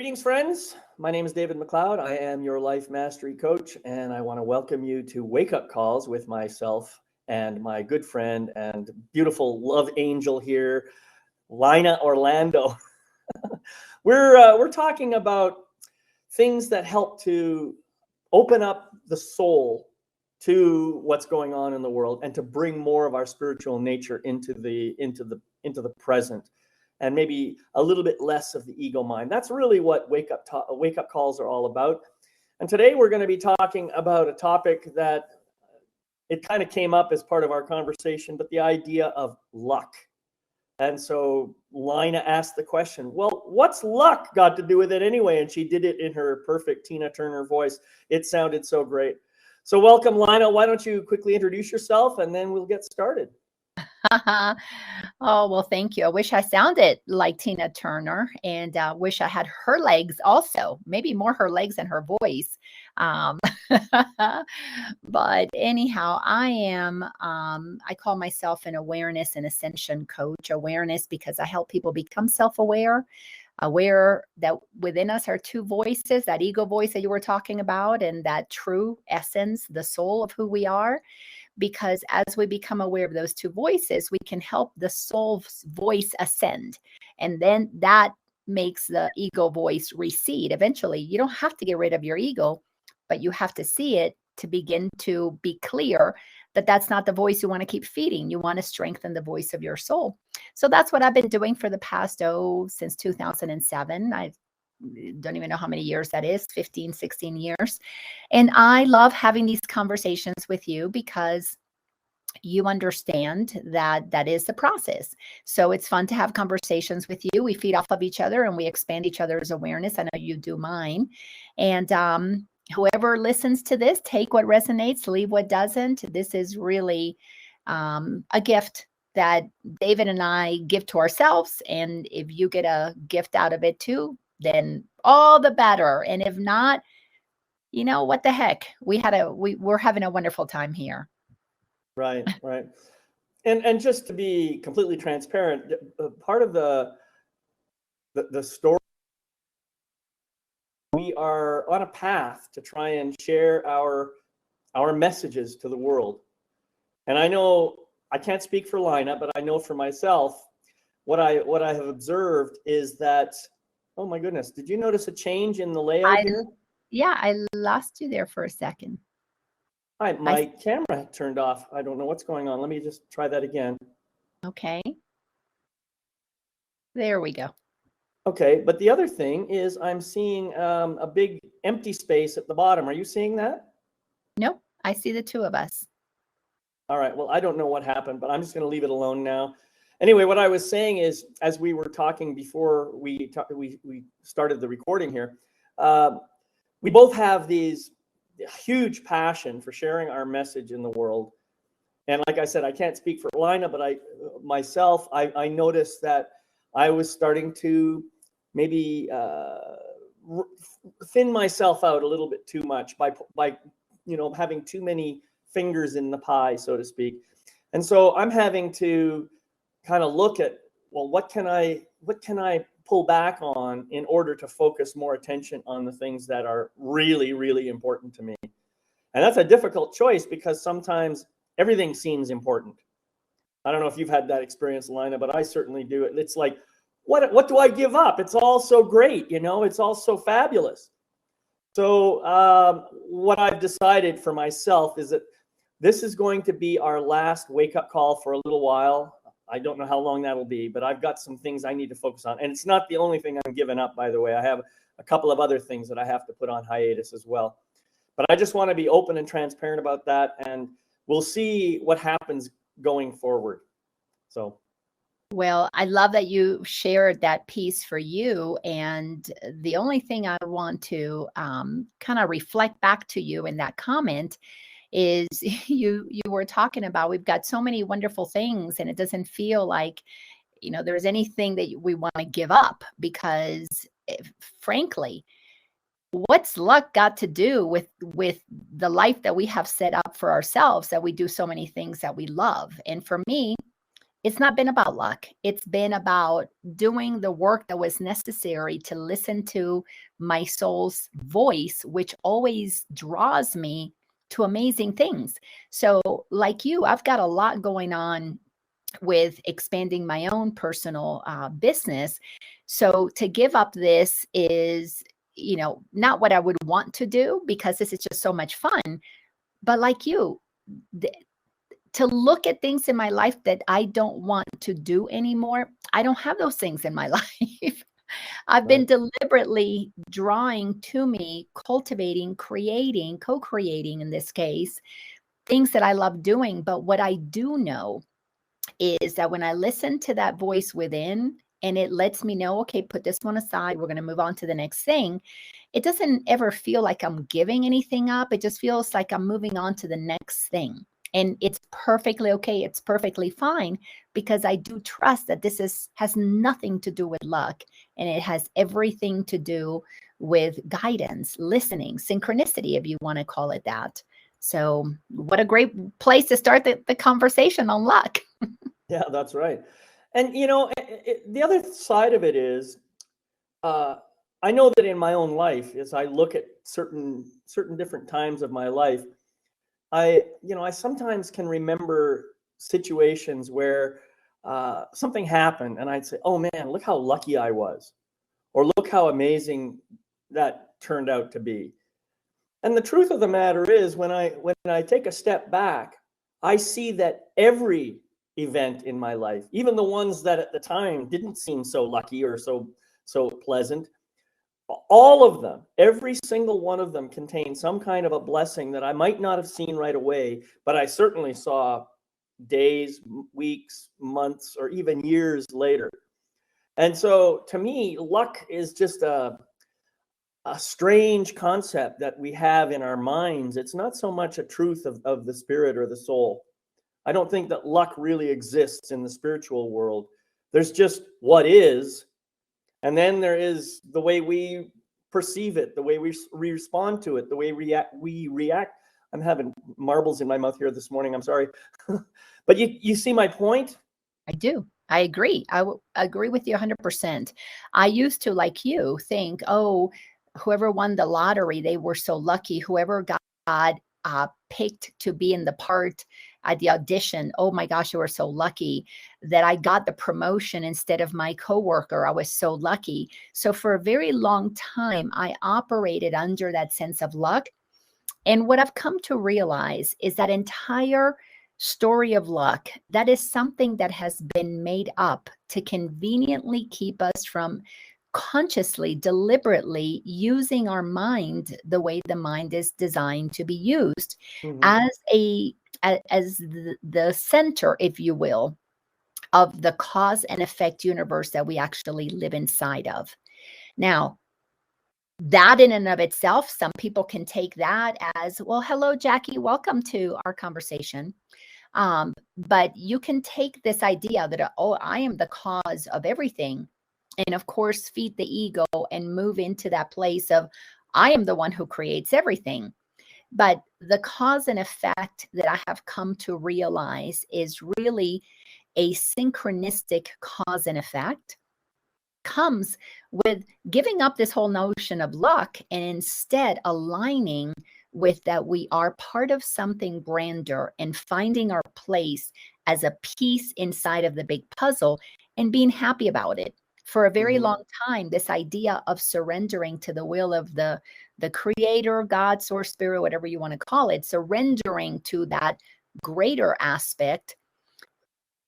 Greetings, friends. My name is David McLeod. I am your life mastery coach, and I want to welcome you to Wake Up Calls with myself and my good friend and beautiful love angel here, Lina Orlando. We're talking about things that help to open up the soul to what's going on in the world and to bring more of our spiritual nature into the present, and maybe a little bit less of the ego mind. That's really what wake up calls are all about. And today we're going to be talking about a topic that it kind of came up as part of our conversation, but the idea of luck. And so Lina asked the question, well, what's luck got to do with it anyway? And she did it in her perfect Tina Turner voice. It sounded so great. So welcome, Lina. Why don't you quickly introduce yourself and then we'll get started. Oh, well, thank you. I wish I sounded like Tina Turner, and wish I had her legs also, maybe more her legs than her voice. But anyhow, I call myself an awareness and ascension coach. Awareness because I help people become self-aware, aware that within us are two voices, that ego voice that you were talking about, and that true essence, the soul of who we are. Because as we become aware of those two voices, we can help the soul's voice ascend. And then that makes the ego voice recede. Eventually, you don't have to get rid of your ego, but you have to see it to begin to be clear that that's not the voice you want to keep feeding. You want to strengthen the voice of your soul. So that's what I've been doing for the past, since 2007. I don't even know how many years that is, 15, 16 years. And I love having these conversations with you because you understand that that is the process. So it's fun to have conversations with you. We feed off of each other and we expand each other's awareness. I know you do mine. And whoever listens to this, take what resonates, leave what doesn't. This is really a gift that David and I give to ourselves. And if you get a gift out of it too, then all the better. And if not, you know, what the heck? We're having a wonderful time here. Right. And just to be completely transparent, part of the story, we are on a path to try and share our messages to the world. And I know I can't speak for Lina, but I know for myself, what I have observed is that, oh my goodness, did you notice a change in the layout here? Yeah, I lost you there for a second. Hi, my camera turned off. I don't know what's going on. Let me just try that again. Okay. There we go. Okay, but the other thing is I'm seeing a big empty space at the bottom. Are you seeing that? Nope, I see the two of us. All right, well, I don't know what happened, but I'm just going to leave it alone now. Anyway, what I was saying is, as we were talking before we started the recording here, we both have these huge passion for sharing our message in the world. And like I said, I can't speak for Lina, but I noticed that I was starting to maybe thin myself out a little bit too much by having too many fingers in the pie, so to speak. And so I'm having to kind of look at, well, what can I pull back on in order to focus more attention on the things that are really, really important to me. And that's a difficult choice because sometimes everything seems important. I don't know if you've had that experience, Lina, but I certainly do. It's like, what do I give up? It's all so great, it's all so fabulous. So what I've decided for myself is that this is going to be our last wake-up call for a little while. I don't know how long that'll be, but I've got some things I need to focus on. And it's not the only thing I'm giving up, by the way. I have a couple of other things that I have to put on hiatus as well. But I just want to be open and transparent about that. And we'll see what happens going forward. So. Well, I love that you shared that piece for you. And the only thing I want to kind of reflect back to you in that comment is you were talking about, we've got so many wonderful things and it doesn't feel like, there's anything that we want to give up because frankly, what's luck got to do with the life that we have set up for ourselves, that we do so many things that we love? And for me, it's not been about luck. It's been about doing the work that was necessary to listen to my soul's voice, which always draws me to amazing things. So, like you, I've got a lot going on with expanding my own personal business. So, to give up this is, not what I would want to do because this is just so much fun. But like you, to look at things in my life that I don't want to do anymore. I don't have those things in my life. I've been deliberately drawing to me, cultivating, creating, co-creating in this case, things that I love doing. But what I do know is that when I listen to that voice within and it lets me know, okay, put this one aside, we're going to move on to the next thing. It doesn't ever feel like I'm giving anything up. It just feels like I'm moving on to the next thing. And it's perfectly okay. It's perfectly fine because I do trust that this has nothing to do with luck, and it has everything to do with guidance, listening, synchronicity, if you want to call it that. So what a great place to start the conversation on luck. Yeah, that's right. And the other side of it is, I know that in my own life, as I look at certain different times of my life, I sometimes can remember situations where something happened and I'd say, oh man, look how lucky I was, or look how amazing that turned out to be. And the truth of the matter is, when I take a step back, I see that every event in my life, even the ones that at the time didn't seem so lucky or so pleasant, all of them, every single one of them contained some kind of a blessing that I might not have seen right away, but I certainly saw days, weeks, months, or even years later. And so to me, luck is just a strange concept that we have in our minds. It's not so much a truth of the spirit or the soul. I don't think that luck really exists in the spiritual world. There's just what is, and then there is the way we perceive it, the way we respond to it, the way we react. I'm having marbles in my mouth here this morning. I'm sorry. But you see my point? I do. I agree. Agree with you 100%. I used to, like you, think, oh, whoever won the lottery, they were so lucky. Whoever got picked to be in the part at the audition, oh my gosh, you were so lucky that I got the promotion instead of my coworker. I was so lucky. So for a very long time, I operated under that sense of luck. And what I've come to realize is that entire story of luck, that is something that has been made up to conveniently keep us from consciously, deliberately using our mind the way the mind is designed to be used, as the center, if you will, of the cause and effect universe that we actually live inside of. Now, that in and of itself, some people can take that as, well, hello, Jackie, welcome to our conversation. But you can take this idea that, oh, I am the cause of everything, and of course, feed the ego and move into that place of, I am the one who creates everything. But the cause and effect that I have come to realize is really a synchronistic cause and effect, comes with giving up this whole notion of luck and instead aligning with that we are part of something grander and finding our place as a piece inside of the big puzzle and being happy about it. For a very long time, this idea of surrendering to the will of the creator, God, source, spirit, whatever you want to call it, surrendering to that greater aspect,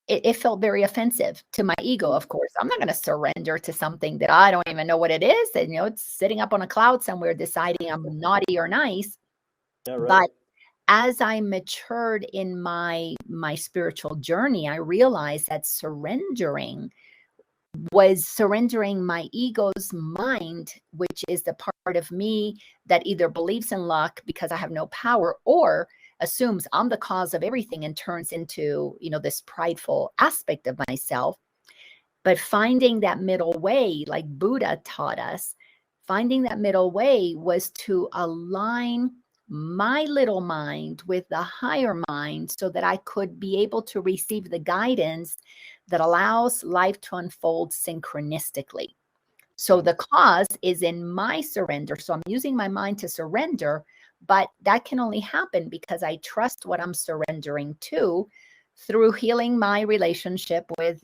it felt very offensive to my ego, of course. I'm not going to surrender to something that I don't even know what it is. And, it's sitting up on a cloud somewhere deciding I'm naughty or nice. Yeah, right. But as I matured in my spiritual journey, I realized that surrendering was surrendering my ego's mind, which is the part of me that either believes in luck because I have no power, or assumes I'm the cause of everything and turns into, this prideful aspect of myself. But finding that middle way, like Buddha taught us, finding that middle way was to align my little mind with the higher mind so that I could be able to receive the guidance that allows life to unfold synchronistically. So the cause is in my surrender. So I'm using my mind to surrender, but that can only happen because I trust what I'm surrendering to through healing my relationship with,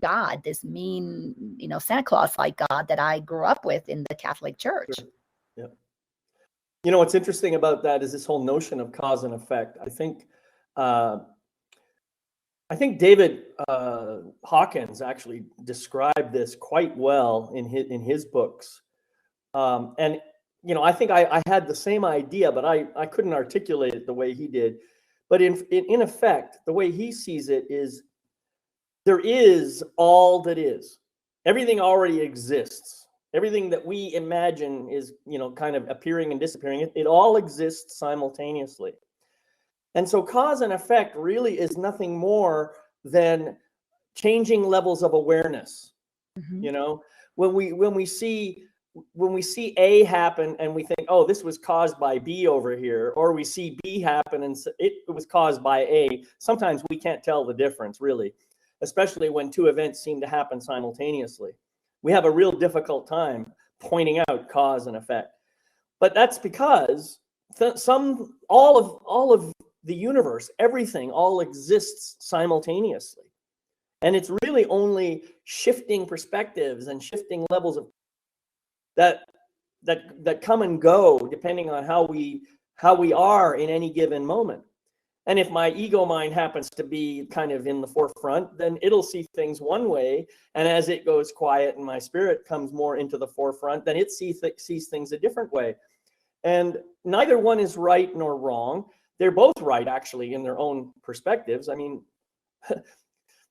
God, this mean, Santa Claus like God that I grew up with in the Catholic Church. Sure. Yeah. What's interesting about that is this whole notion of cause and effect. I think David Hawkins actually described this quite well in his books. And I think I had the same idea, but I couldn't articulate it the way he did. But in effect, the way he sees it is there is all that is. Everything already exists. Everything that we imagine is, kind of appearing and disappearing. It all exists simultaneously. And so cause and effect really is nothing more than changing levels of awareness. Mm-hmm. When we see A happen and we think, oh, this was caused by B over here, or we see B happen and it was caused by A. Sometimes we can't tell the difference, really, especially when two events seem to happen simultaneously. We have a real difficult time pointing out cause and effect. But that's because all of the universe, everything, all exists simultaneously. And it's really only shifting perspectives and shifting levels of that come and go depending on how we are in any given moment. And if my ego mind happens to be kind of in the forefront, then it'll see things one way. And as it goes quiet and my spirit comes more into the forefront, then it sees things a different way. And neither one is right nor wrong. They're both right, actually, in their own perspectives. I mean,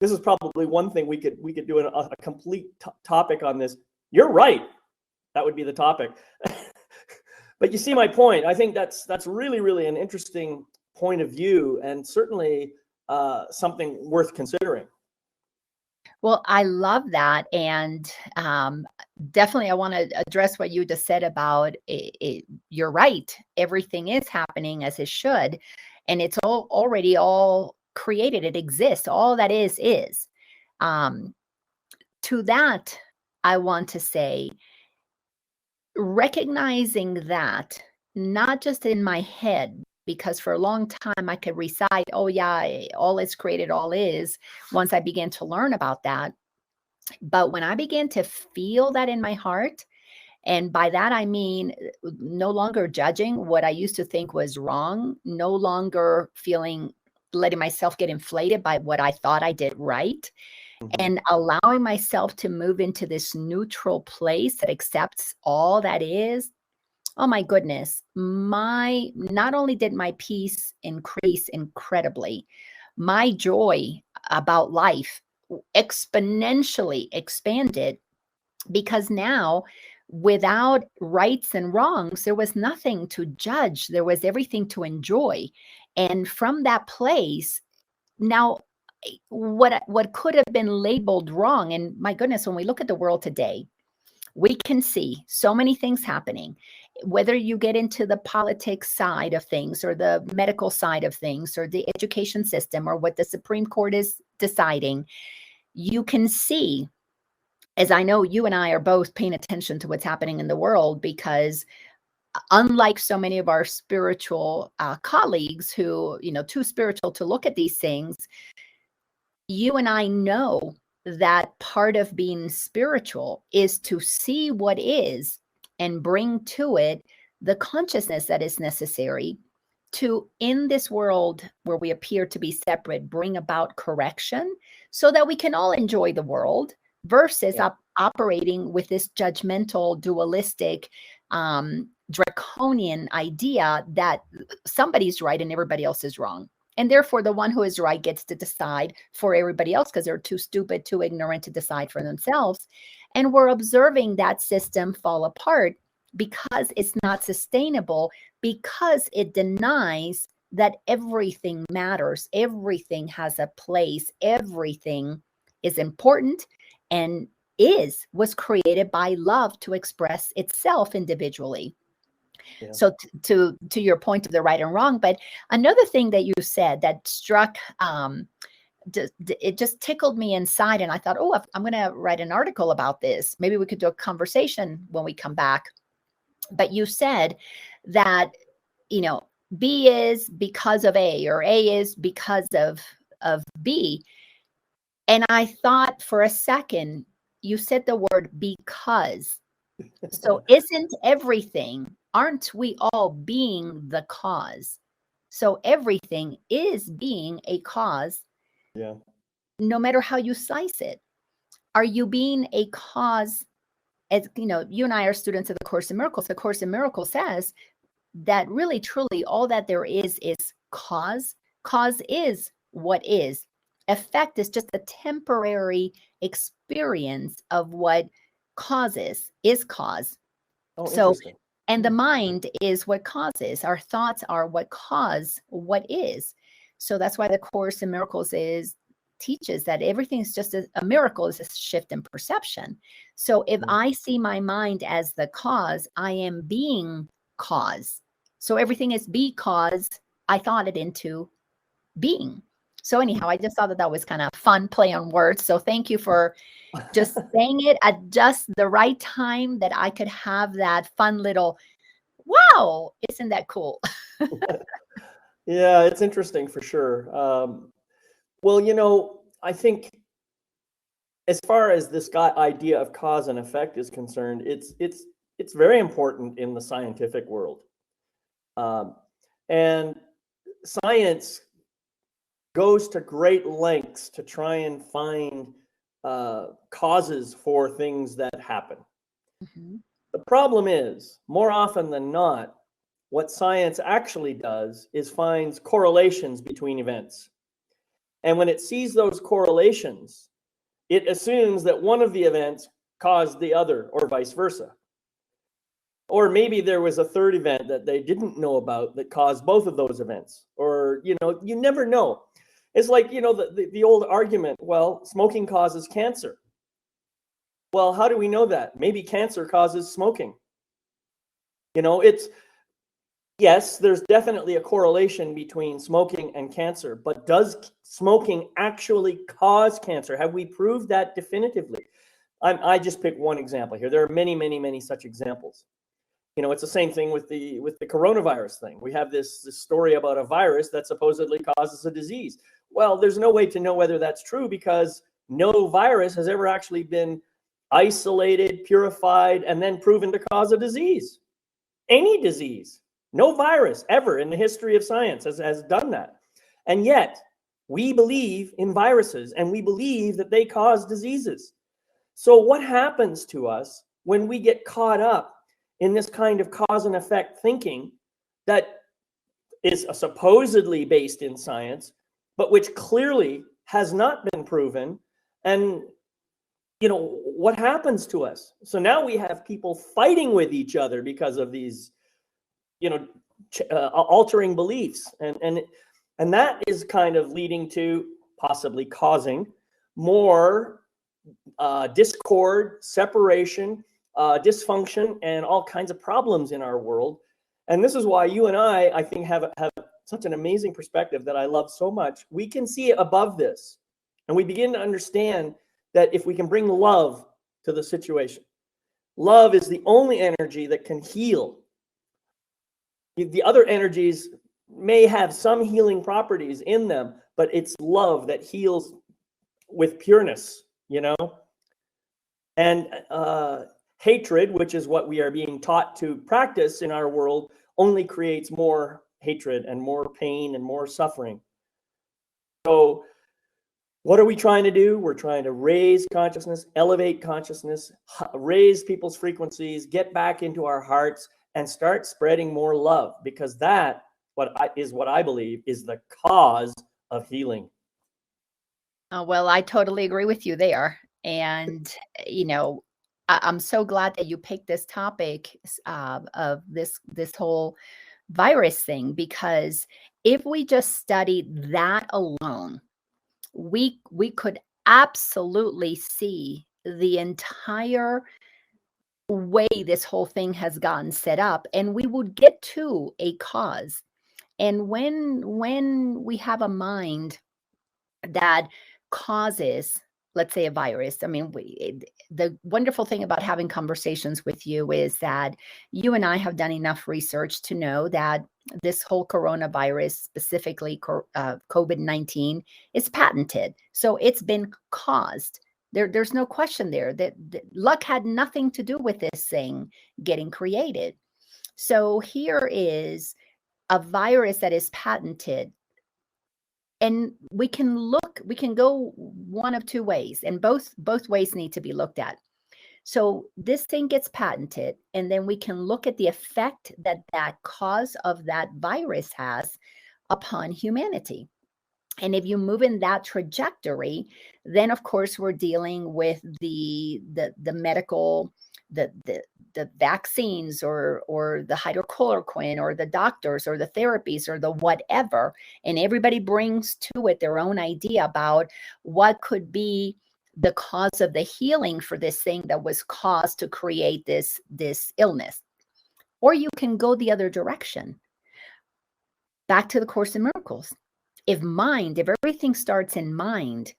this is probably one thing we could do a complete topic on this. You're right. That would be the topic. But you see my point. I think that's really, really an interesting point of view, and certainly something worth considering. Well, I love that. And definitely, I want to address what you just said about it. You're right. Everything is happening as it should. And it's already all created. It exists. All that is. To that, I want to say, recognizing that, not just in my head, because for a long time I could recite, oh yeah, all is created, all is, once I began to learn about that. But when I began to feel that in my heart, and by that I mean no longer judging what I used to think was wrong, no longer letting myself get inflated by what I thought I did right, and allowing myself to move into this neutral place that accepts all that is. Oh my goodness. Not only did my peace increase incredibly, my joy about life exponentially expanded, because now, without rights and wrongs, there was nothing to judge. There was everything to enjoy. And from that place, now what could have been labeled wrong, and my goodness, when we look at the world today, we can see so many things happening. Whether you get into the politics side of things, or the medical side of things, or the education system, or what the Supreme Court is deciding, you can see, as I know you and I are both paying attention to what's happening in the world, because unlike so many of our spiritual colleagues who, too spiritual to look at these things, you and I know that part of being spiritual is to see what is and bring to it the consciousness that is necessary to, in this world where we appear to be separate, bring about correction so that we can all enjoy the world, versus operating with this judgmental, dualistic, draconian idea that somebody's right and everybody else is wrong. And therefore, the one who is right gets to decide for everybody else because they're too stupid, too ignorant to decide for themselves. And we're observing that system fall apart because it's not sustainable, because it denies that everything matters, everything has a place, everything is important, and was created by love to express itself individually. Yeah. So to your point of the right and wrong, but another thing that you said that struck, it just tickled me inside, and I thought, oh, I'm going to write an article about this. Maybe we could do a conversation when we come back. But you said that, B is because of A, or A is because of B. And I thought for a second, you said the word because. So isn't everything, aren't we all being the cause? So everything is being a cause, Yeah. no matter how you slice it. Are you being a cause? As you and I are students of the Course in Miracles. The Course in Miracles says that really, truly, all that there is cause. Cause is what is. Effect is just a temporary experience of what causes is cause. Oh, So, interesting. and the mind is what causes. Our thoughts are what cause what is. So that's why the Course in Miracles teaches that everything is just a miracle, is a shift in perception. So if I see my mind as the cause, I am being cause. So everything is because I thought it into being. So anyhow, I just thought that was kind of fun play on words. So thank you for just saying it at just the right time that I could have that fun little, wow, isn't that cool? Yeah, it's interesting for sure. Well, I think as far as this idea of cause and effect is concerned, it's very important in the scientific world. And science goes to great lengths to try and find causes for things that happen. Mhm. The problem is, more often than not, what science actually does is finds correlations between events. And when it sees those correlations, it assumes that one of the events caused the other, or vice versa. Or maybe there was a third event that they didn't know about that caused both of those events. Or, you never know. It's like, the old argument, well, smoking causes cancer. Well, how do we know that? Maybe cancer causes smoking. Yes, there's definitely a correlation between smoking and cancer, but does smoking actually cause cancer? Have we proved that definitively? I just picked one example here. There are many, many, many such examples. It's the same thing with the coronavirus thing. We have this story about a virus that supposedly causes a disease. Well, there's no way to know whether that's true because no virus has ever actually been isolated, purified, and then proven to cause a disease. Any disease. No virus ever in the history of science has done that. And yet, we believe in viruses and we believe that they cause diseases. So what happens to us when we get caught up in this kind of cause and effect thinking that is supposedly based in science, but which clearly has not been proven? And what happens to us? So now we have people fighting with each other because of these altering beliefs, and that is kind of leading to possibly causing more discord, separation, dysfunction, and all kinds of problems in our world. And this is why you and I think, have such an amazing perspective that I love so much. We can see above this, and we begin to understand that if we can bring love to the situation, love is the only energy that can heal. The other energies may have some healing properties in them, but it's love that heals with pureness, And hatred, which is what we are being taught to practice in our world, only creates more hatred and more pain and more suffering. So what are we trying to do? We're trying to raise consciousness, elevate consciousness, raise people's frequencies, get back into our hearts, and start spreading more love, because that is what I believe is the cause of healing. Well, I totally agree with you there. And, I'm so glad that you picked this topic of this whole virus thing, because if we just studied that alone, we could absolutely see the entire way this whole thing has gotten set up, and we would get to a cause. And when we have a mind that causes, let's say, a virus, I mean, the wonderful thing about having conversations with you is that you and I have done enough research to know that this whole coronavirus, specifically COVID-19, is patented. So it's been caused. There's no question there that luck had nothing to do with this thing getting created. So here is a virus that is patented, and we can go one of two ways, and both ways need to be looked at. So this thing gets patented, and then we can look at the effect that that cause of that virus has upon humanity. And if you move in that trajectory, then of course we're dealing with the medical, the vaccines or the hydrochloroquine or the doctors or the therapies or the whatever. And everybody brings to it their own idea about what could be the cause of the healing for this thing that was caused to create this illness. Or you can go the other direction. Back to the Course in Miracles. If everything starts in mind,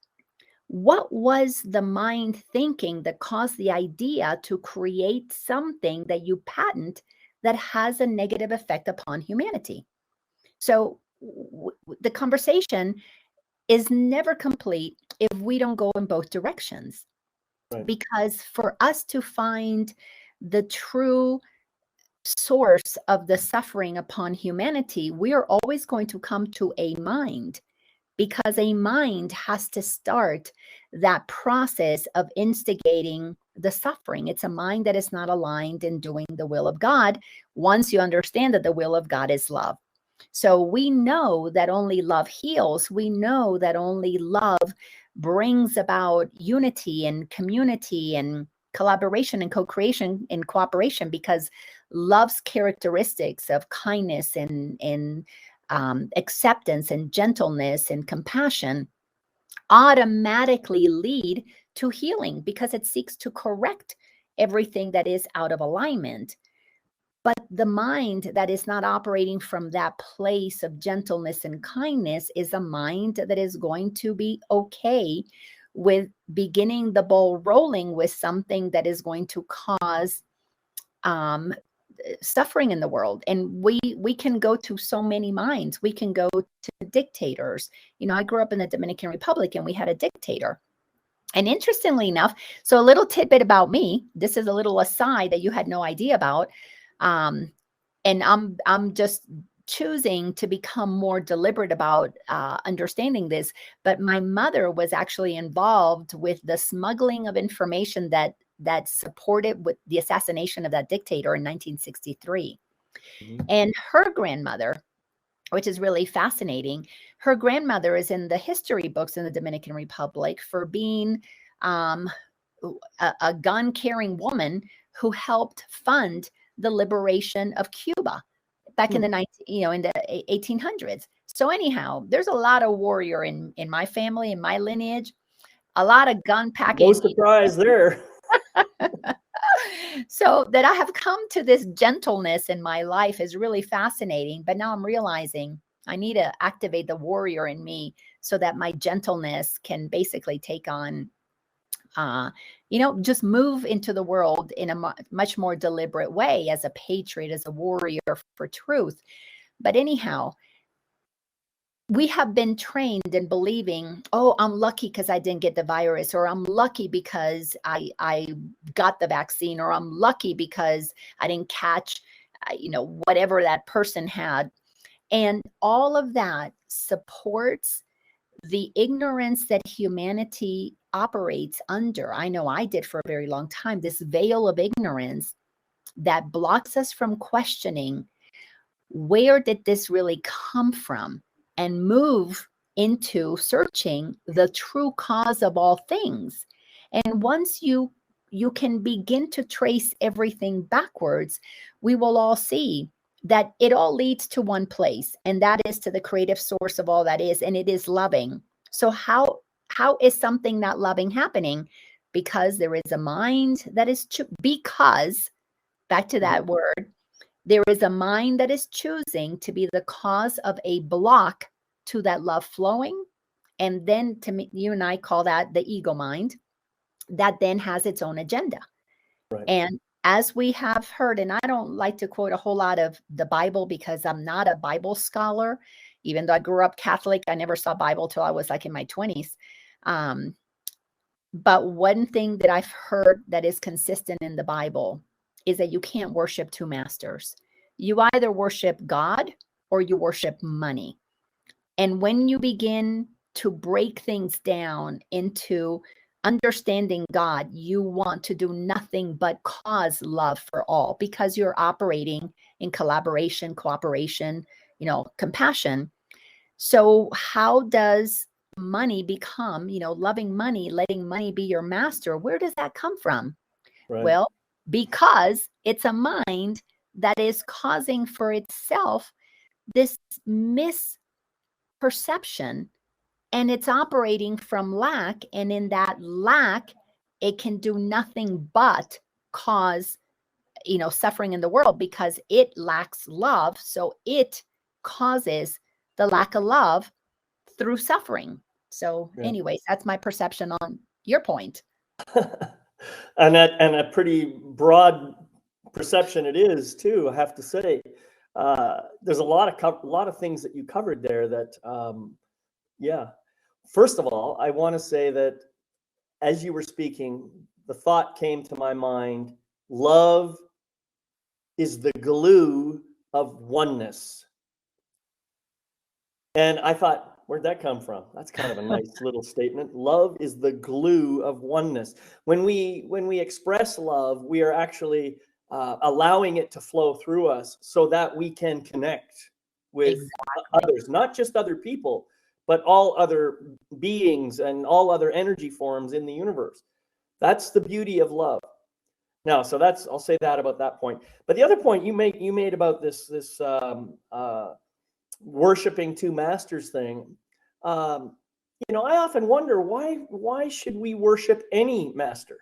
what was the mind thinking that caused the idea to create something that you patent that has a negative effect upon humanity? So the conversation is never complete if we don't go in both directions. Right. Because for us to find the true source of the suffering upon humanity, we are always going to come to a mind, because a mind has to start that process of instigating the suffering. It's a mind that is not aligned in doing the will of God once you understand that the will of God is love. So we know that only love heals. We know that only love brings about unity and community and collaboration and co-creation and cooperation, because love's characteristics of kindness and acceptance and gentleness and compassion automatically lead to healing, because it seeks to correct everything that is out of alignment. But the mind that is not operating from that place of gentleness and kindness is a mind that is going to be okay with beginning the ball rolling with something that is going to cause suffering in the world. And we can go to so many minds. We can go to dictators. You know, I grew up in the Dominican Republic, and we had a dictator. And interestingly enough, so a little tidbit about me, this is a little aside that you had no idea about. And I'm just choosing to become more deliberate about understanding this. But my mother was actually involved with the smuggling of information that supported with the assassination of that dictator in 1963. Mm-hmm. And her grandmother, which is really fascinating, her grandmother is in the history books in the Dominican Republic for being a gun-carrying woman who helped fund the liberation of Cuba back in the 1800s. So anyhow, there's a lot of warrior in my family, in my lineage, a lot of gun packing. No surprise there. So that I have come to this gentleness in my life is really fascinating. But now I'm realizing I need to activate the warrior in me so that my gentleness can basically take on, just move into the world in a much more deliberate way as a patriot, as a warrior for truth. But anyhow, we have been trained in believing, oh, I'm lucky because I didn't get the virus, or I'm lucky because I got the vaccine, or I'm lucky because I didn't catch, whatever that person had. And all of that supports the ignorance that humanity operates under. I know I did for a very long time, this veil of ignorance that blocks us from questioning, where did this really come from? And move into searching the true cause of all things. And once you can begin to trace everything backwards, we will all see that it all leads to one place, and that is to the creative source of all that is, and it is loving. So how is something not loving happening? because there is a mind that is because, back to that word, there is a mind that is choosing to be the cause of a block to that love flowing. And then to me, you and I call that the ego mind, that then has its own agenda. Right. And as we have heard, and I don't like to quote a whole lot of the Bible because I'm not a Bible scholar, even though I grew up Catholic, I never saw Bible till I was like in my 20s. But one thing that I've heard that is consistent in the Bible is that you can't worship two masters. You either worship God or you worship money. And when you begin to break things down into understanding God, you want to do nothing but cause love for all because you're operating in collaboration, cooperation, compassion. So how does money become, loving money, letting money be your master? Where does that come from? Right. Well, because it's a mind that is causing for itself this misperception, and it's operating from lack. And in that lack, it can do nothing but cause, suffering in the world because it lacks love. So it causes the lack of love through suffering. So anyways, that's my perception on your point. And a pretty broad perception it is too, I have to say. There's a lot of things that you covered there that, First of all, I want to say that as you were speaking, the thought came to my mind, love is the glue of oneness. And I thought, where'd that come from? That's kind of a nice little statement. Love is the glue of oneness. When we express love, we are actually allowing it to flow through us so that we can connect with others, not just other people, but all other beings and all other energy forms in the universe. That's the beauty of love. Now, so I'll say that about that point. But the other point you made about this worshiping two masters thing, I often wonder why should we worship any master?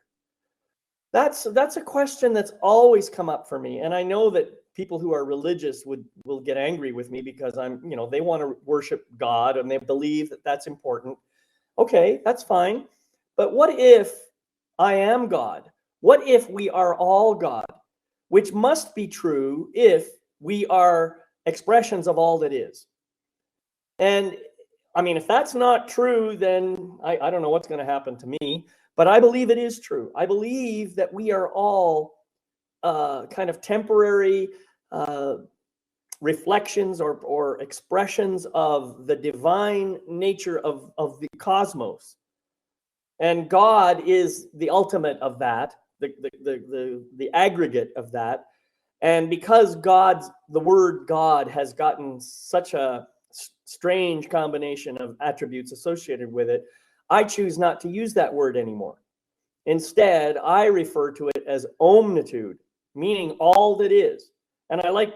That's a question that's always come up for me, and I know that people who are religious will get angry with me because they want to worship God and they believe that that's important. Okay, that's fine. But what if I am God? What if we are all God? Which must be true if we are expressions of all that is. And I mean, if that's not true, then I don't know what's going to happen to me, but I believe it is true. I believe that we are all kind of temporary reflections or expressions of the divine nature of the cosmos. And God is the ultimate of that, the aggregate of that. And because the word God has gotten such a strange combination of attributes associated with it, I choose not to use that word anymore. Instead, I refer to it as omnitude, meaning all that is. And I like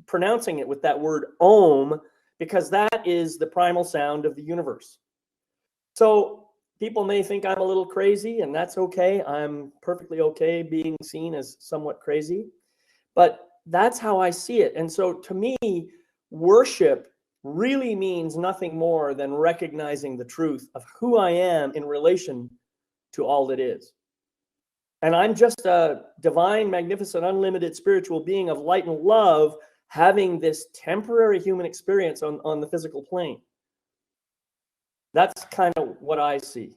pronouncing it with that word om because that is the primal sound of the universe. So people may think I'm a little crazy, and that's okay. I'm perfectly okay being seen as somewhat crazy, but that's how I see it. And so to me, worship really means nothing more than recognizing the truth of who I am in relation to all that is. And I'm just a divine, magnificent, unlimited spiritual being of light and love, having this temporary human experience on the physical plane. That's kind of what I see.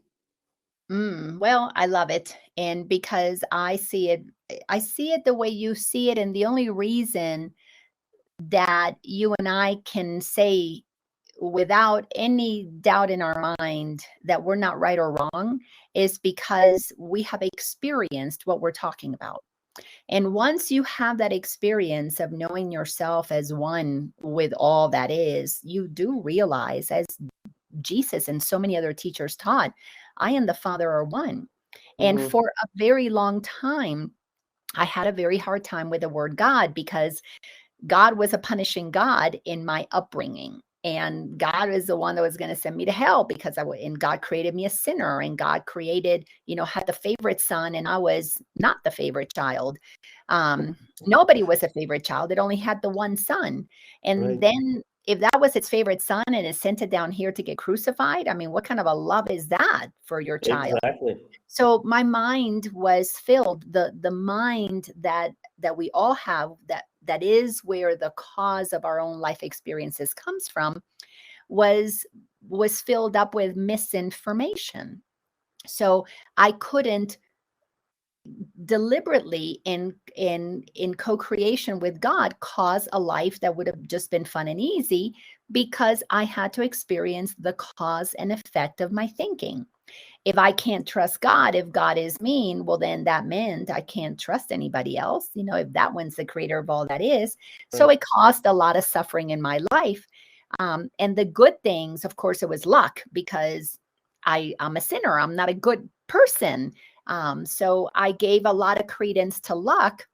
Well, I love it. And because I see it the way you see it. And the only reason that you and I can say without any doubt in our mind that we're not right or wrong is because we have experienced what we're talking about. And once you have that experience of knowing yourself as one with all that is, you do realize, as Jesus and so many other teachers taught, I and the Father are one. And for a very long time, I had a very hard time with the word God because God was a punishing God in my upbringing. And God is the one that was going to send me to hell because and God created me a sinner, and God created, had the favorite son, and I was not the favorite child. Nobody was a favorite child. It only had the one son. And Right. then if that was its favorite son and it sent it down here to get crucified, I mean, what kind of a love is that for your child? Exactly. So my mind was filled, the mind that we all have, that is where the cause of our own life experiences comes from, was filled up with misinformation. So I couldn't deliberately in co-creation with God cause a life that would have just been fun and easy, because I had to experience the cause and effect of my thinking. If I can't trust God, if God is mean, well, then that meant I can't trust anybody else, if that one's the creator of all that is. So Right. it caused a lot of suffering in my life. And the good things, of course, it was luck, because I'm a sinner. I'm not a good person. So I gave a lot of credence to luck.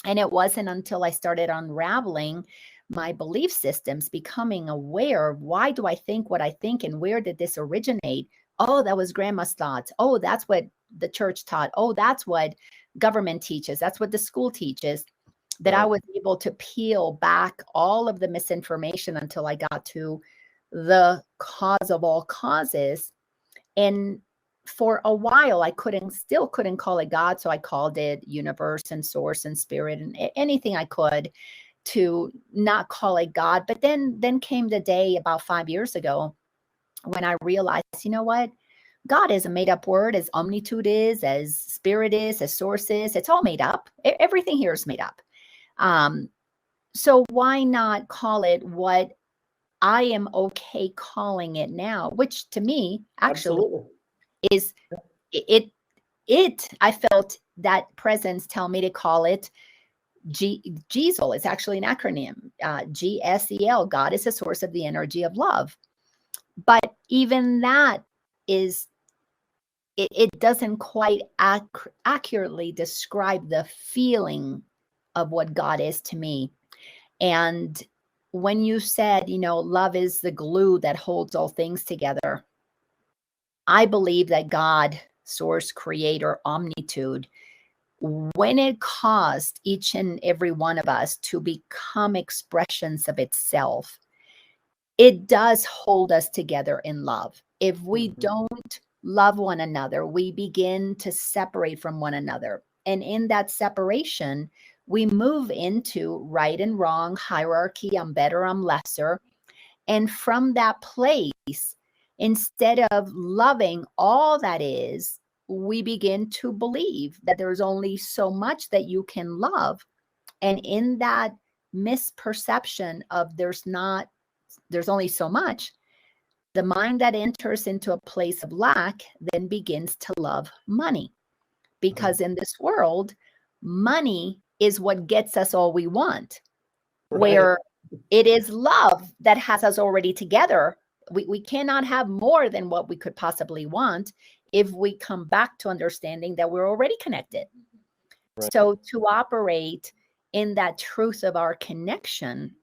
And it wasn't until I started unraveling my belief systems, becoming aware of, why do I think what I think, and where did this originate? Oh, that was grandma's thoughts. Oh, that's what the church taught. Oh, that's what government teaches. That's what the school teaches. That I Right. was able to peel back all of the misinformation until I got to the cause of all causes. And for a while, I still couldn't call it God. So I called it universe and source and spirit and anything I could to not call it God. But then came the day about 5 years ago when I realized, you know what? God is a made up word, as omnitude is, as spirit is, as source is. It's all made up. Everything here is made up. So why not call it what I am okay calling it now, which to me actually Absolutely. is it. I felt that presence tell me to call it GESEL. It's actually an acronym, GSEL. God is the source of the energy of love. But even that is, it doesn't quite accurately describe the feeling of what God is to me. And when you said, love is the glue that holds all things together, I believe that God, source, creator, omnitude, when it caused each and every one of us to become expressions of itself, it does hold us together in love. If we don't love one another, we begin to separate from one another. And in that separation, we move into right and wrong, hierarchy, I'm better, I'm lesser. And from that place, instead of loving all that is, we begin to believe that there's only so much that you can love. And in that misperception of there's only so much, the mind that enters into a place of lack then begins to love money. Because in this world, money is what gets us all we want. Right. Where it is love that has us already together. We cannot have more than what we could possibly want if we come back to understanding that we're already connected. Right. So to operate in that truth of our connection,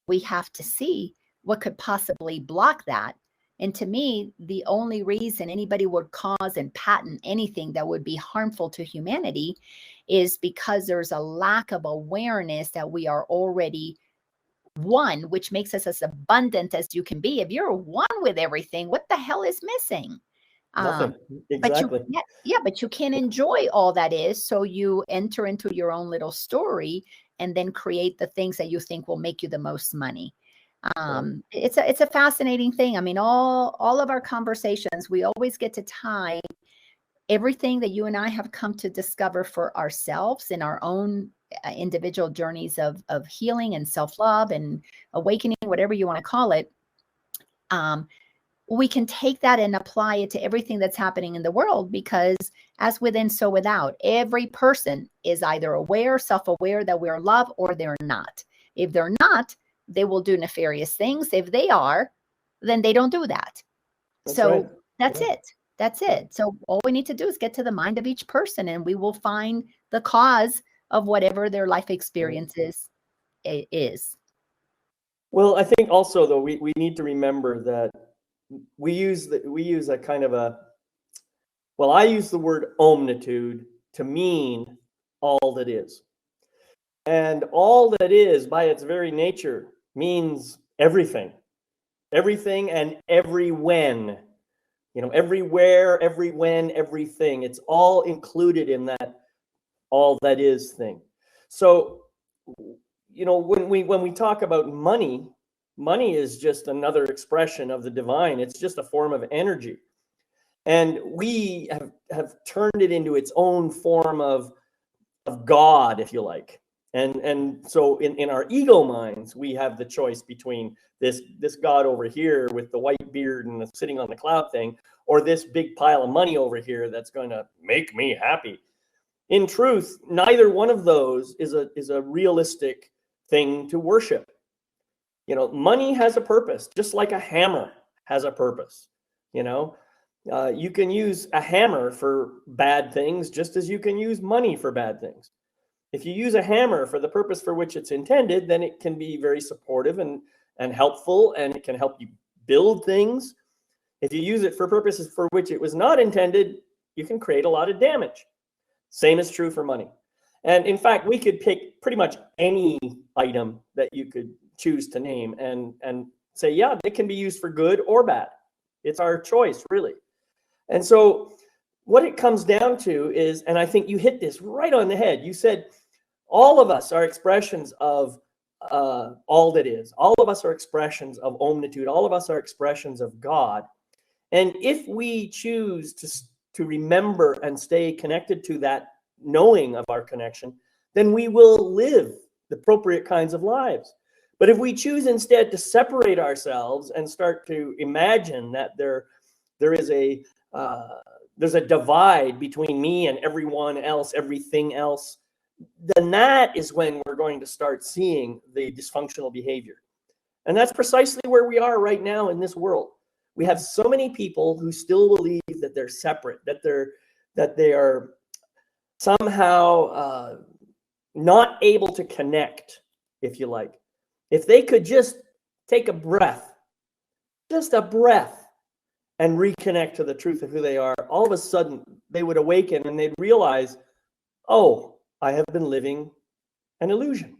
we have to see what could possibly block that. And to me, the only reason anybody would cause and patent anything that would be harmful to humanity is because there's a lack of awareness that we are already one, which makes us as abundant as you can be. If you're one with everything, what the hell is missing? Nothing. But Exactly. but you can't enjoy all that is. So you enter into your own little story and then create the things that you think will make you the most money. It's a fascinating thing. I mean, all of our conversations, we always get to tie everything that you and I have come to discover for ourselves in our own individual journeys of healing and self-love and awakening, whatever you want to call it. We can take that and apply it to everything that's happening in the world, because as within, so without. Every person is either aware, self-aware that we're love, or they're not. If they're not, they will do nefarious things. If they are, then they don't do that. That's so right. that's Yeah. it. That's it. So all we need to do is get to the mind of each person, and we will find the cause of whatever their life experiences is. Well, I think also though we need to remember that we use a kind of a, well, I use the word omnitude to mean all that is. And all that is by its very nature means everything. Everything and every when. You know, everywhere, every when, everything. It's all included in that all that is thing. So, you know, when we talk about money, money is just another expression of the divine. It's just a form of energy. And we have turned it into its own form of God, if you like. And so in our ego minds, we have the choice between this God over here with the white beard and the sitting on the cloud thing, or this big pile of money over here that's going to make me happy. In truth, neither one of those is a realistic thing to worship. You know, money has a purpose, just like a hammer has a purpose. You know, you can use a hammer for bad things just as you can use money for bad things. If you use a hammer for the purpose for which it's intended, then it can be very supportive and helpful, and it can help you build things. If you use it for purposes for which it was not intended, you can create a lot of damage. Same is true for money. And in fact, we could pick pretty much any item that you could choose to name and say, yeah, it can be used for good or bad. It's our choice, really. And so what it comes down to is, and I think you hit this right on the head, you said all of us are expressions of all that is. All of us are expressions of omnitude. All of us are expressions of God. And if we choose to remember and stay connected to that knowing of our connection, then we will live the appropriate kinds of lives. But if we choose instead to separate ourselves and start to imagine that there's a divide between me and everyone else, everything else, then that is when we're going to start seeing the dysfunctional behavior. And that's precisely where we are right now in this world. We have so many people who still believe that they're separate, that they are somehow not able to connect, if you like. If they could just take a breath, just a breath, and reconnect to the truth of who they are, all of a sudden they would awaken and they'd realize, oh, I have been living an illusion.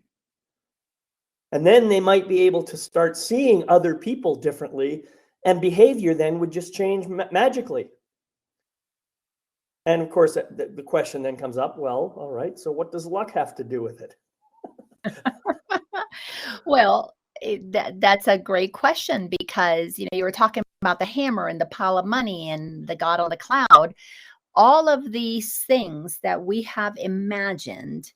And then they might be able to start seeing other people differently, and behavior then would just change magically. And of course, the question then comes up, well, all right, so what does luck have to do with it? Well, that's a great question, because you were talking about the hammer and the pile of money and the God on the cloud. All of these things that we have imagined,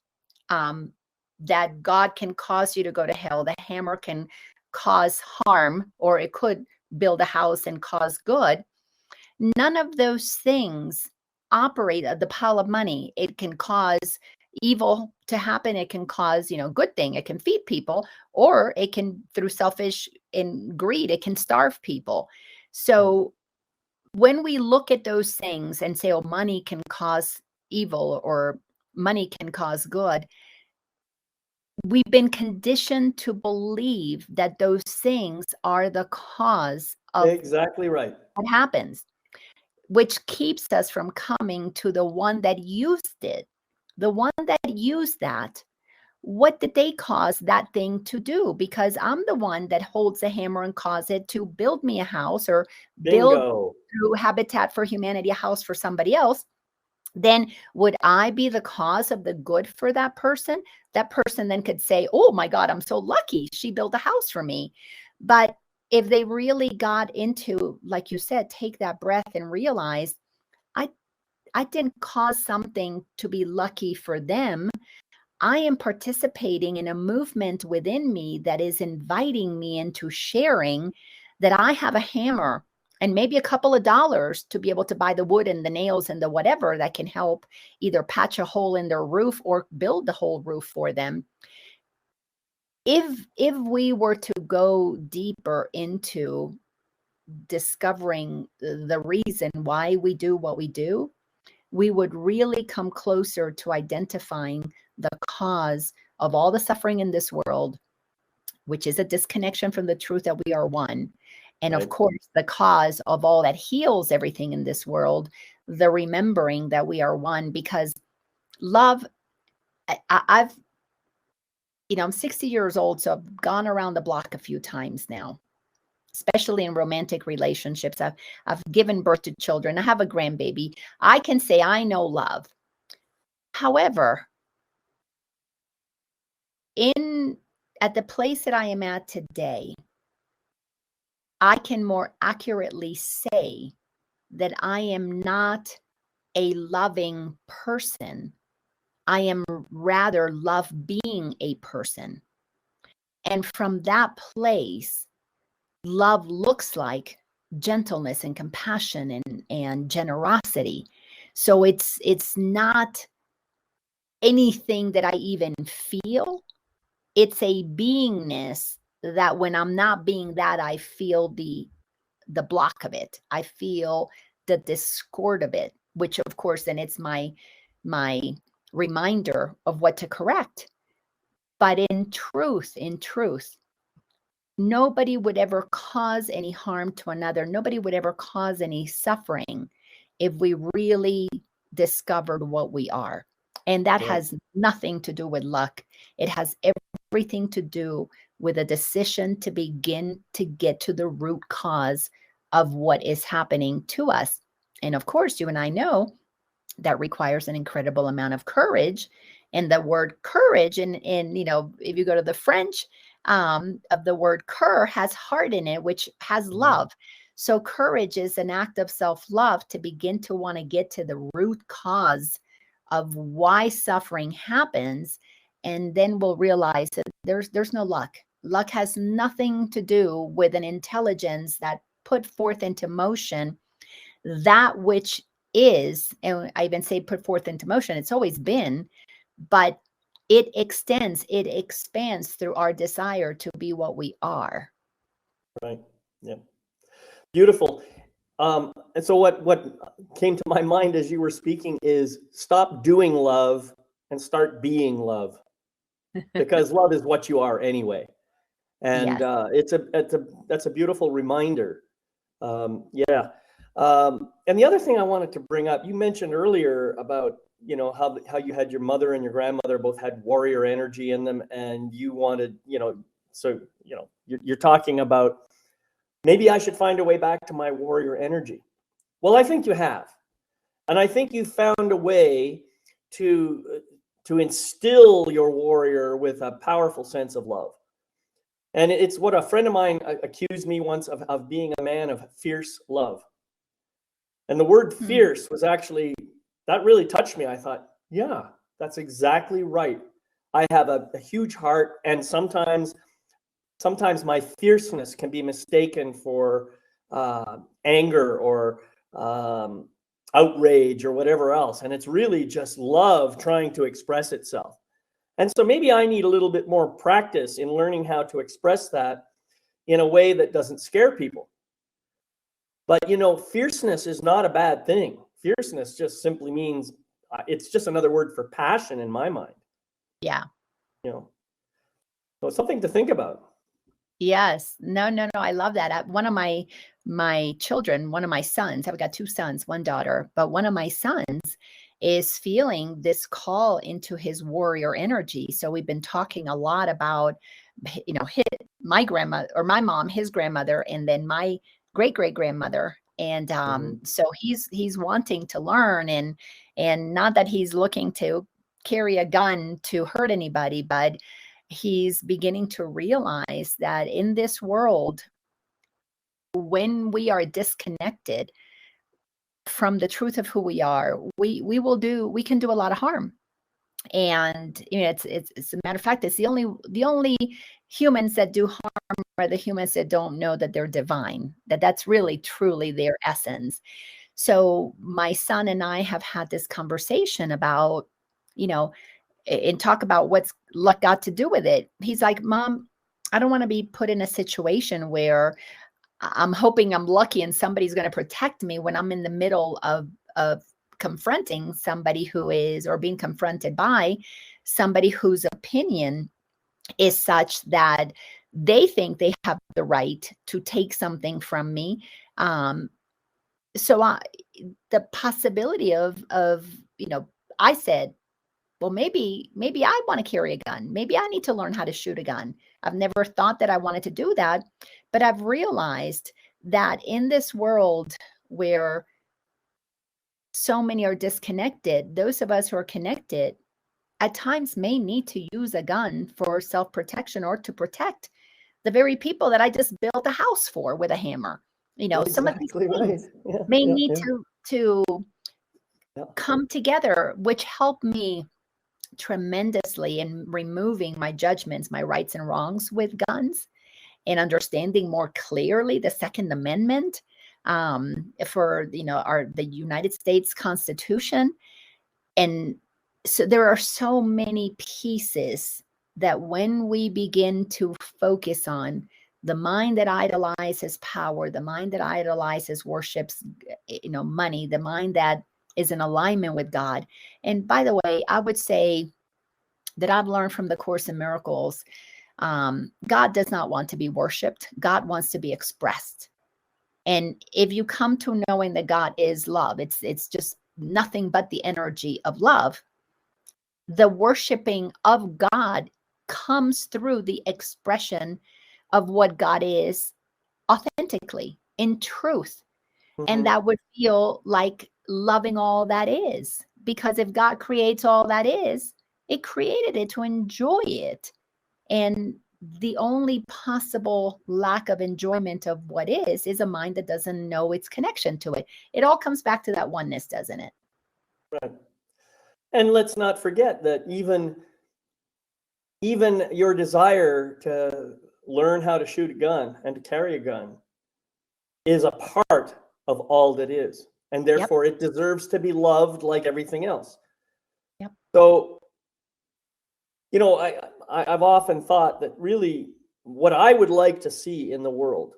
that God can cause you to go to hell, the hammer can cause harm, or it could build a house and cause good. None of those things operate. The pile of money, it can cause evil to happen. It can cause, good thing. It can feed people, or it can, through selfish and greed, it can starve people. So when we look at those things and say, oh, money can cause evil or money can cause good, we've been conditioned to believe that those things are the cause of exactly right. what happens, which keeps us from coming to the one that used it, the one that used that. What did they cause that thing to do? Because I'm the one that holds the hammer and cause it to build me a house, or build through Habitat for Humanity a house for somebody else. Then would I be the cause of the good for that person? That person then could say, oh my God, I'm so lucky she built a house for me. But if they really got into, like you said, take that breath and realize, I didn't cause something to be lucky for them. I am participating in a movement within me that is inviting me into sharing, that I have a hammer and maybe a couple of dollars to be able to buy the wood and the nails and the whatever that can help either patch a hole in their roof or build the whole roof for them. If we were to go deeper into discovering the reason why we do what we do, we would really come closer to identifying the cause of all the suffering in this world, which is a disconnection from the truth that we are one. And Right. of course, the cause of all that heals everything in this world, the remembering that we are one, because love, I've, I'm 60 years old, so I've gone around the block a few times now, especially in romantic relationships. I've given birth to children. I have a grandbaby. I can say I know love. However, at the place that I am at today, I can more accurately say that I am not a loving person. I am rather love being a person. And from that place, love looks like gentleness and compassion and generosity. So it's not anything that I even feel. It's a beingness that when I'm not being that, I feel the block of it. I feel the discord of it, which of course then it's my reminder of what to correct. But in truth, nobody would ever cause any harm to another. Nobody would ever cause any suffering if we really discovered what we are. And that has nothing to do with luck. It has everything to do with a decision to begin to get to the root cause of what is happening to us. And of course, you and I know that requires an incredible amount of courage. And the word courage, in if you go to the French, of the word cœur has heart in it, which has love. So courage is an act of self-love to begin to want to get to the root cause of why suffering happens. And then we'll realize that there's no luck. Luck has nothing to do with an intelligence that put forth into motion that which is, and I even say put forth into motion, it's always been, but it extends, it expands through our desire to be what we are. Right. Yeah. Beautiful. And so what came to my mind as you were speaking is stop doing love and start being love, because love is what you are anyway. And Yes. that's a beautiful reminder. Yeah. And the other thing I wanted to bring up, you mentioned earlier about, how you had your mother and your grandmother both had warrior energy in them, and you wanted, you're talking about maybe I should find a way back to my warrior energy. Well, I think you have. And I think you found a way to instill your warrior with a powerful sense of love. And it's what a friend of mine accused me once of being a man of fierce love. And the word fierce was actually, that really touched me. I thought, yeah, that's exactly right. I have a huge heart, and sometimes my fierceness can be mistaken for anger or outrage or whatever else. And it's really just love trying to express itself. And so maybe I need a little bit more practice in learning how to express that in a way that doesn't scare people. But, fierceness is not a bad thing. Fierceness just simply means, it's just another word for passion in my mind. Yeah. So it's something to think about. Yes. No. I love that. One of my children, one of my sons, I've got two sons, one daughter, but one of my sons is feeling this call into his warrior energy. So we've been talking a lot about, my grandma or my mom, his grandmother, and then my great grandmother. And so he's wanting to learn, and not that he's looking to carry a gun to hurt anybody, but he's beginning to realize that in this world, when we are disconnected from the truth of who we are, we can do a lot of harm. And it's a matter of fact, it's the only humans that do harm are the humans that don't know that they're divine, that's really truly their essence. So my son and I have had this conversation about, and talk about what's luck got to do with it. He's like, Mom, I don't want to be put in a situation where I'm hoping I'm lucky and somebody's going to protect me when I'm in the middle of confronting somebody who is, or being confronted by somebody whose opinion is such that they think they have the right to take something from me. So the possibility of, I said, well, maybe I want to carry a gun. Maybe I need to learn how to shoot a gun. I've never thought that I wanted to do that, but I've realized that in this world where so many are disconnected, those of us who are connected at times may need to use a gun for self-protection or to protect the very people that I just built a house for with a hammer. Some of these Exactly right. things Yeah, may yeah, need yeah. to Yeah. come together, which help me tremendously in removing my judgments, my rights and wrongs with guns, and understanding more clearly the Second Amendment for the United States Constitution. And so there are so many pieces that when we begin to focus on the mind that idolizes power, the mind that idolizes worships, money, the mind that is in alignment with God. And by the way, I would say that I've learned from the Course in Miracles, God does not want to be worshiped. God wants to be expressed. And if you come to knowing that God is love, it's just nothing but the energy of love. The worshiping of God comes through the expression of what God is authentically, in truth. And that would feel like loving all that is. Because if God creates all that is, it created it to enjoy it. And the only possible lack of enjoyment of what is a mind that doesn't know its connection to it. It all comes back to that oneness, doesn't it? Right. And let's not forget that even your desire to learn how to shoot a gun and to carry a gun is a part of all that is. And therefore it deserves to be loved like everything else. Yep. So, I've often thought that really what I would like to see in the world,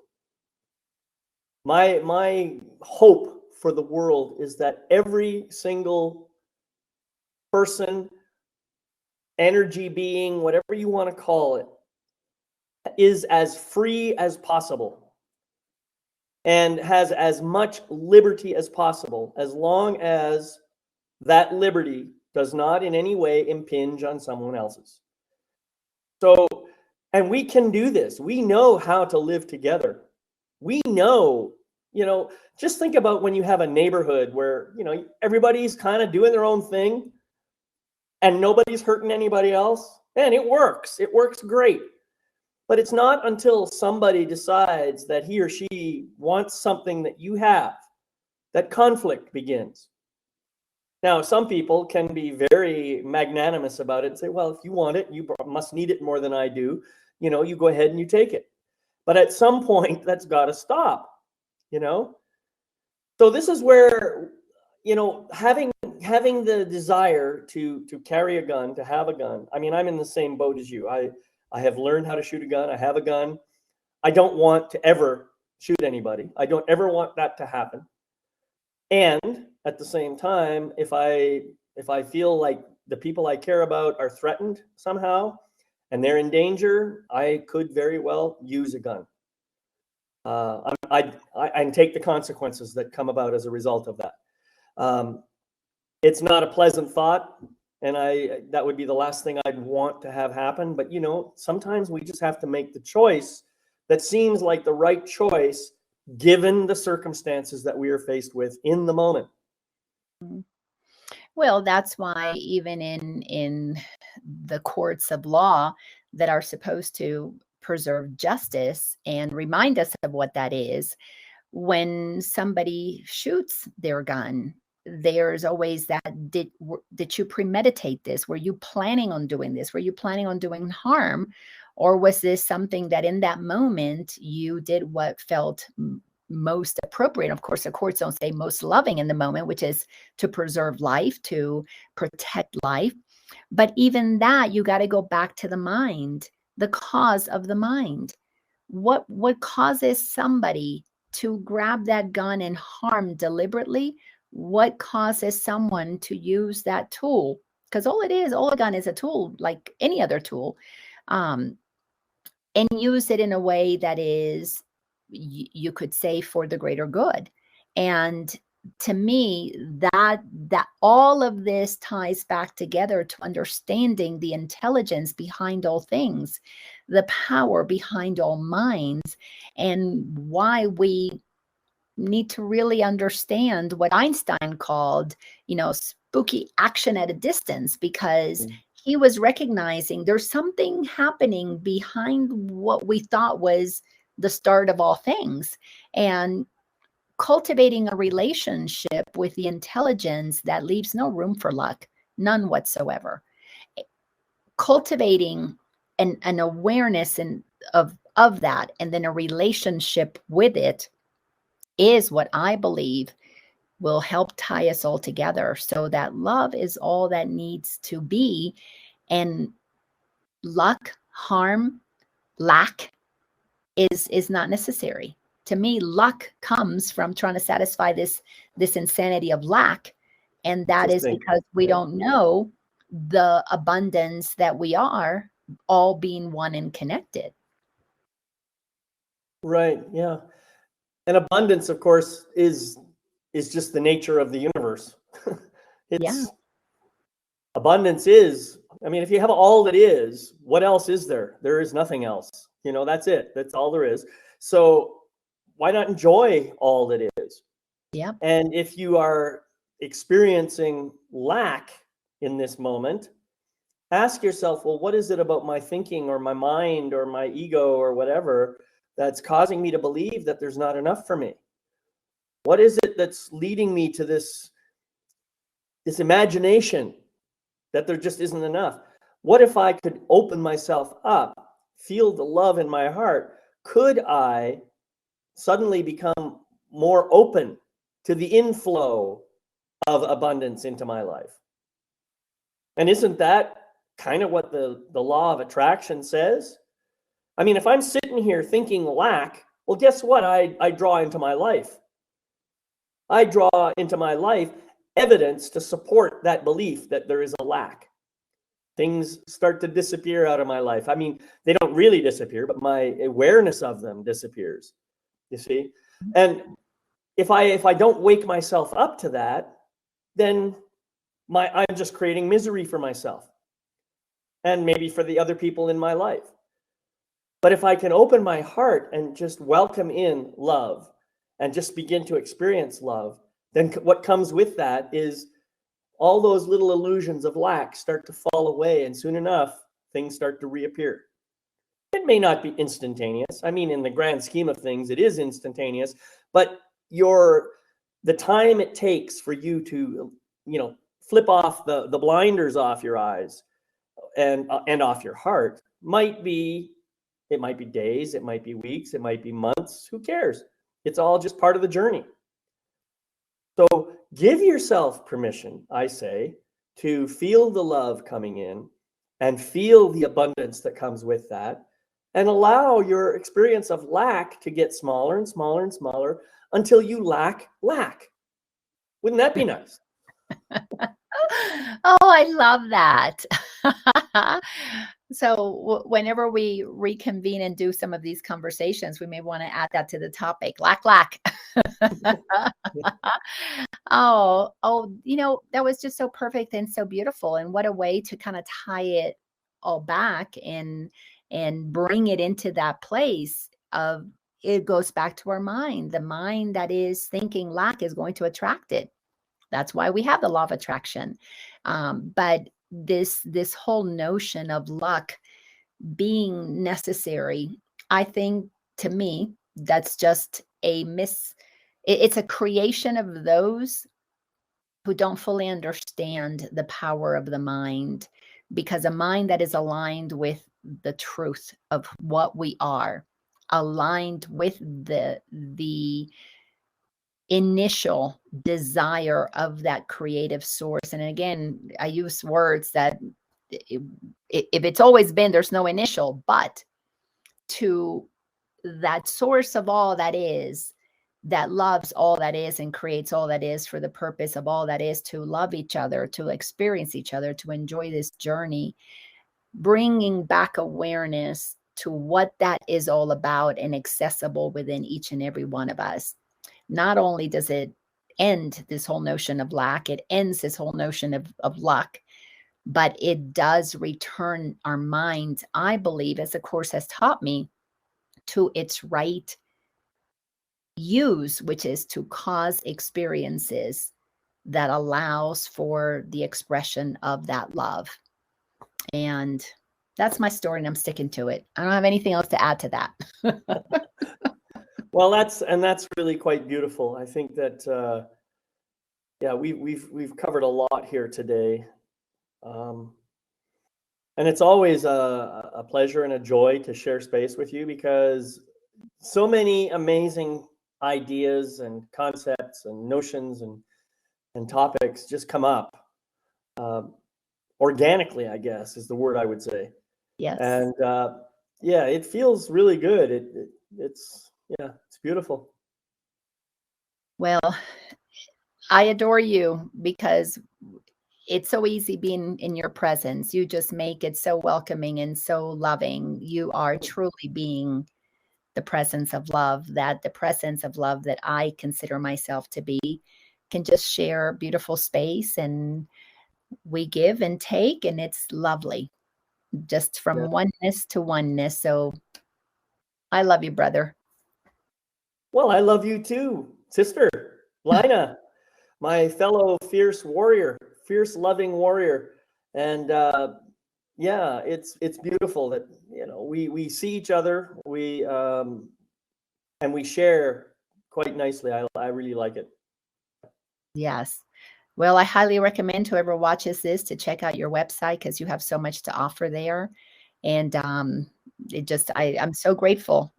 my hope for the world is that every single person, energy being, whatever you want to call it, is as free as possible and has as much liberty as possible, as long as that liberty does not in any way impinge on someone else's. So, and we can do this. We know how to live together. We know, just think about when you have a neighborhood where, everybody's kind of doing their own thing and nobody's hurting anybody else. And it works. It works great. But it's not until somebody decides that he or she wants something that you have that conflict begins. Now, some people can be very magnanimous about it and say, well, if you want it, you must need it more than I do. You go ahead and you take it. But at some point, that's got to stop, So this is where, having the desire to carry a gun, to have a gun. I mean, I'm in the same boat as you. I have learned how to shoot a gun. I have a gun. I don't want to ever shoot anybody. I don't ever want that to happen. And at the same time, if I feel like the people I care about are threatened somehow and they're in danger, I could very well use a gun. I take the consequences that come about as a result of that. It's not a pleasant thought, and that would be the last thing I'd want to have happen. But sometimes we just have to make the choice that seems like the right choice given the circumstances that we are faced with in the moment. Well, that's why even in the courts of law that are supposed to preserve justice and remind us of what that is, when somebody shoots their gun, there's always that, did you premeditate this? Were you planning on doing this? Were you planning on doing harm? Or was this something that in that moment you did what felt most appropriate? Of course, the courts don't say most loving in the moment, which is to preserve life, to protect life. But even that, you got to go back to the mind, the cause of the mind. What causes somebody to grab that gun and harm deliberately? What causes someone to use that tool? Because all a gun is a tool, like any other tool. and use it in a way that is, you could say, for the greater good. And to me, that all of this ties back together to understanding the intelligence behind all things, the power behind all minds, and why we need to really understand what Einstein called, spooky action at a distance, because he was recognizing there's something happening behind what we thought was the start of all things. And cultivating a relationship with the intelligence that leaves no room for luck, none whatsoever. Cultivating an awareness of that, and then a relationship with it, is what I believe will help tie us all together, so that love is all that needs to be, and luck, harm, lack is not necessary. To me, luck comes from trying to satisfy this insanity of lack, and that is because we don't know the abundance that we are, all being one and connected. Right. Yeah. And abundance, of course, is just the nature of the universe. Abundance is, I mean, if you have all that is, what else is there? There is nothing else. That's it. That's all there is. So why not enjoy all that is? Yeah. And if you are experiencing lack in this moment, ask yourself, well, what is it about my thinking or my mind or my ego or whatever that's causing me to believe that there's not enough for me? What is it that's leading me to this imagination that there just isn't enough? What if I could open myself up, feel the love in my heart? Could I suddenly become more open to the inflow of abundance into my life? And isn't that kind of what the law of attraction says? I mean, if I'm sitting here thinking lack, well, guess what? I draw into my life. I draw into my life evidence to support that belief that there is a lack. Things start to disappear out of my life. I mean, they don't really disappear, but my awareness of them disappears. You see? And if I don't wake myself up to that, then I'm just creating misery for myself and maybe for the other people in my life. But if I can open my heart and just welcome in love and just begin to experience love, then what comes with that is all those little illusions of lack start to fall away, and soon enough, things start to reappear. It may not be instantaneous. I mean, in the grand scheme of things, it is instantaneous, but the time it takes for you to, flip off the blinders off your eyes and off your heart might be days, it might be weeks, it might be months. Who cares? It's all just part of the journey. So give yourself permission, I say, to feel the love coming in and feel the abundance that comes with that, and allow your experience of lack to get smaller and smaller and smaller until you lack. Wouldn't that be nice? Oh, I love that. So whenever we reconvene and do some of these conversations, we may want to add that to the topic. Lack. Oh, that was just so perfect and so beautiful. And what a way to kind of tie it all back and bring it into that place of, it goes back to our mind. The mind that is thinking lack is going to attract it. That's why we have the law of attraction. But this whole notion of luck being necessary, I think, to me, that's just it's a creation of those who don't fully understand the power of the mind, because a mind that is aligned with the truth of what we are, aligned with the initial desire of that creative source. And again, I use words that if it's always been, there's no initial, but to that source of all that is, that loves all that is and creates all that is for the purpose of all that is, to love each other, to experience each other, to enjoy this journey, bringing back awareness to what that is all about and accessible within each and every one of us. Not only does it end this whole notion of lack, it ends this whole notion of luck, but it does return our minds, I believe, as the Course has taught me, to its right use, which is to cause experiences that allows for the expression of that love. And that's my story, and I'm sticking to it. I don't have anything else to add to that. Well, that's really quite beautiful. I think that yeah, we've covered a lot here today, and it's always a pleasure and a joy to share space with you, because so many amazing ideas and concepts and notions and topics just come up organically, I guess is the word I would say. Yes. And yeah, it feels really good. It's beautiful. Well, I adore you because it's so easy being in your presence. You just make it so welcoming and so loving. You are truly being the presence of love, that I consider myself to be, can just share beautiful space, and we give and take, and it's lovely, just from oneness to oneness. So I love you, brother. Well, I love you too, sister Lina, my fellow fierce warrior, fierce loving warrior. And yeah, it's beautiful that we see each other, and we share quite nicely. I really like it. Yes. Well, I highly recommend whoever watches this to check out your website, because you have so much to offer there. And I'm so grateful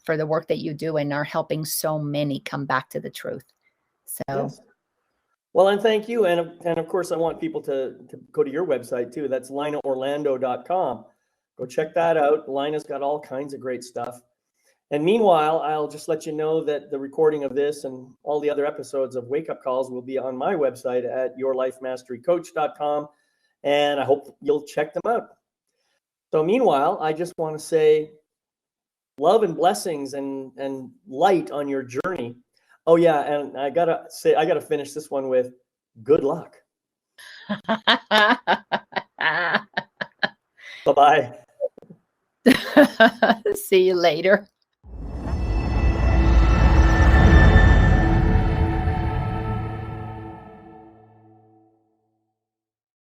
for the work that you do and are helping so many come back to the truth. So, yes. Well, and thank you. And of course, I want people to go to your website too. That's linaorlando.com. Go check that out. Lina's got all kinds of great stuff. And meanwhile, I'll just let you know that the recording of this and all the other episodes of Wake Up Calls will be on my website at yourlifemasterycoach.com. And I hope you'll check them out. So meanwhile, I just want to say love and blessings and light on your journey. Oh yeah, and I gotta finish this one with good luck. Bye-bye. see you later.